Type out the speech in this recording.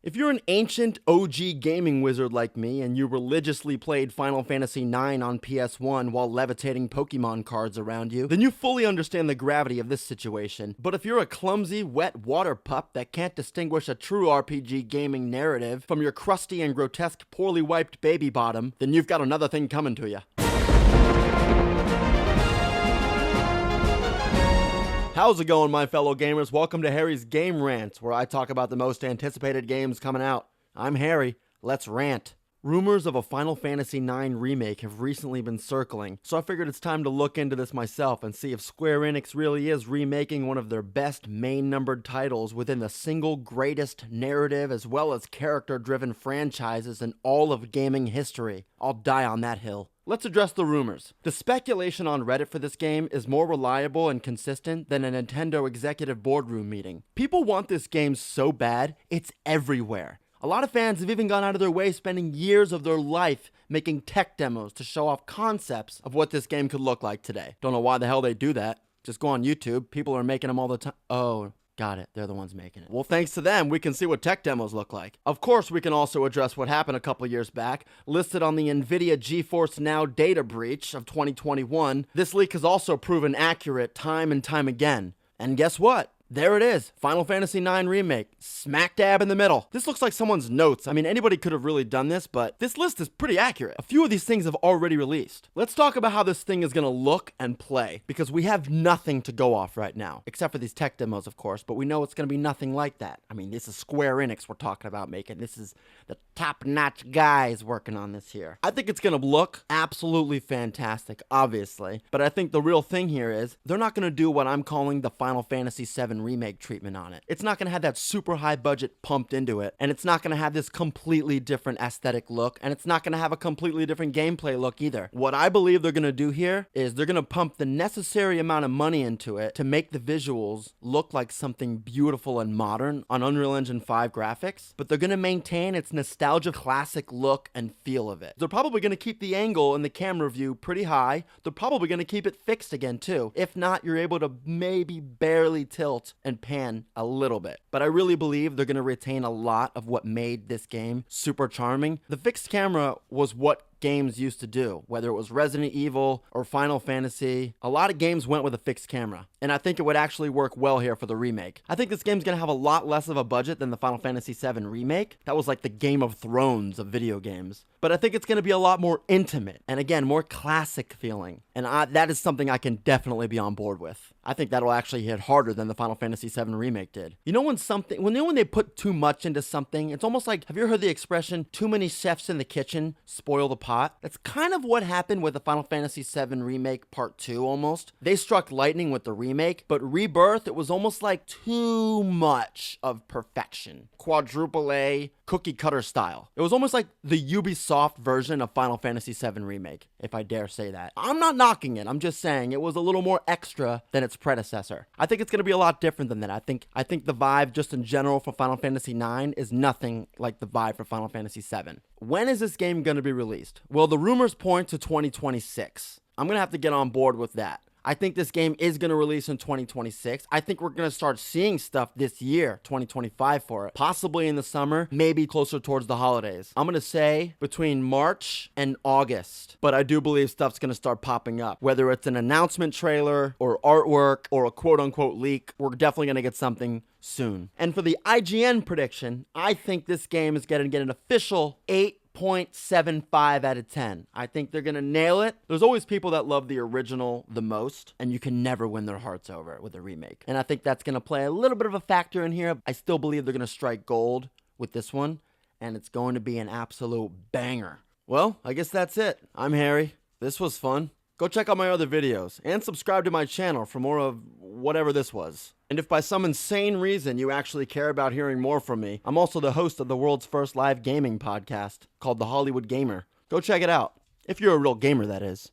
If you're an ancient OG gaming wizard like me and you religiously played Final Fantasy IX on PS1 while levitating Pokemon cards around you, then you fully understand the gravity of this situation. But if you're a clumsy, wet water pup that can't distinguish a true RPG gaming narrative from your crusty and grotesque, poorly wiped baby bottom, then you've got another thing coming to you. How's it going, my fellow gamers? Welcome to Harry's Game Rants, where I talk about the most anticipated games coming out. I'm Harry. Let's rant. Rumors of a Final Fantasy IX remake have recently been circling, so I figured it's time to look into this myself and see if Square Enix really is remaking one of their best main-numbered titles within the single greatest narrative as well as character-driven franchises in all of gaming history. I'll die on that hill. Let's address the rumors. The speculation on Reddit for this game is more reliable and consistent than a Nintendo executive boardroom meeting. People want this game so bad, it's everywhere. A lot of fans have even gone out of their way spending years of their life making tech demos to show off concepts of what this game could look like today. Don't know why the hell they do that. Just go on YouTube. People are making them all the time. Oh, got it. They're the ones making it. Well, thanks to them, we can see what tech demos look like. Of course, we can also address what happened a couple years back, listed on the NVIDIA GeForce Now data breach of 2021. This leak has also proven accurate time and time again. And guess what? There it is, Final Fantasy IX Remake, smack dab in the middle. This looks like someone's notes. I mean, anybody could have really done this, but this list is pretty accurate. A few of these things have already released. Let's talk about how this thing is gonna look and play, because we have nothing to go off right now, except for these tech demos, of course, but we know it's gonna be nothing like that. I mean, this is Square Enix we're talking about making. This is the top-notch guys working on this here. I think it's gonna look absolutely fantastic, obviously, but I think the real thing here is they're not gonna do what I'm calling the Final Fantasy VII remake treatment on it. It's not going to have that super high budget pumped into it, and it's not going to have this completely different aesthetic look, and it's not going to have a completely different gameplay look either. What I believe they're going to do here is they're going to pump the necessary amount of money into it to make the visuals look like something beautiful and modern on Unreal Engine 5 graphics, but they're going to maintain its nostalgia classic look and feel of it. They're probably going to keep the angle in the camera view pretty high. They're probably going to keep it fixed again too. If not, you're able to maybe barely tilt and pan a little bit. But I really believe they're going to retain a lot of what made this game super charming. The fixed camera was what games used to do, whether it was Resident Evil or Final Fantasy. A lot of games went with a fixed camera, and I think it would actually work well here for the remake. I think this game's gonna have a lot less of a budget than the Final Fantasy VII remake. That was like the Game of Thrones of video games. But I think it's gonna be a lot more intimate, and again, more classic feeling. And that is something I can definitely be on board with. I think that'll actually hit harder than the Final Fantasy VII remake did. You know when they put too much into something, it's almost like, have you heard the expression, too many chefs in the kitchen spoil the pot? That's kind of what happened with the Final Fantasy VII Remake Part 2 almost. They struck lightning with the remake, but Rebirth, it was almost like too much of perfection. Quadruple A, cookie cutter style. It was almost like the Ubisoft version of Final Fantasy VII Remake, if I dare say that. I'm not knocking it, I'm just saying it was a little more extra than its predecessor. I think it's going to be a lot different than that. I think the vibe just in general for Final Fantasy IX is nothing like the vibe for Final Fantasy VII. When is this game going to be released? Well, the rumors point to 2026. I'm going to have to get on board with that. I think this game is going to release in 2026. I think we're going to start seeing stuff this year, 2025 for it. Possibly in the summer, maybe closer towards the holidays. I'm going to say between March and August. But I do believe stuff's going to start popping up. Whether it's an announcement trailer or artwork or a quote-unquote leak, we're definitely going to get something soon. And for the IGN prediction, I think this game is going to get an official 8.75 out of 10. I think they're gonna nail it. There's always people that love the original the most, and you can never win their hearts over it with a remake. And I think that's gonna play a little bit of a factor in here. I still believe they're gonna strike gold with this one, and it's going to be an absolute banger. Well, I guess that's it. I'm Harry. This was fun. Go check out my other videos, and subscribe to my channel for more of whatever this was. And if by some insane reason you actually care about hearing more from me, I'm also the host of the world's first live gaming podcast called The Hollywood Gamer. Go check it out. If you're a real gamer, that is.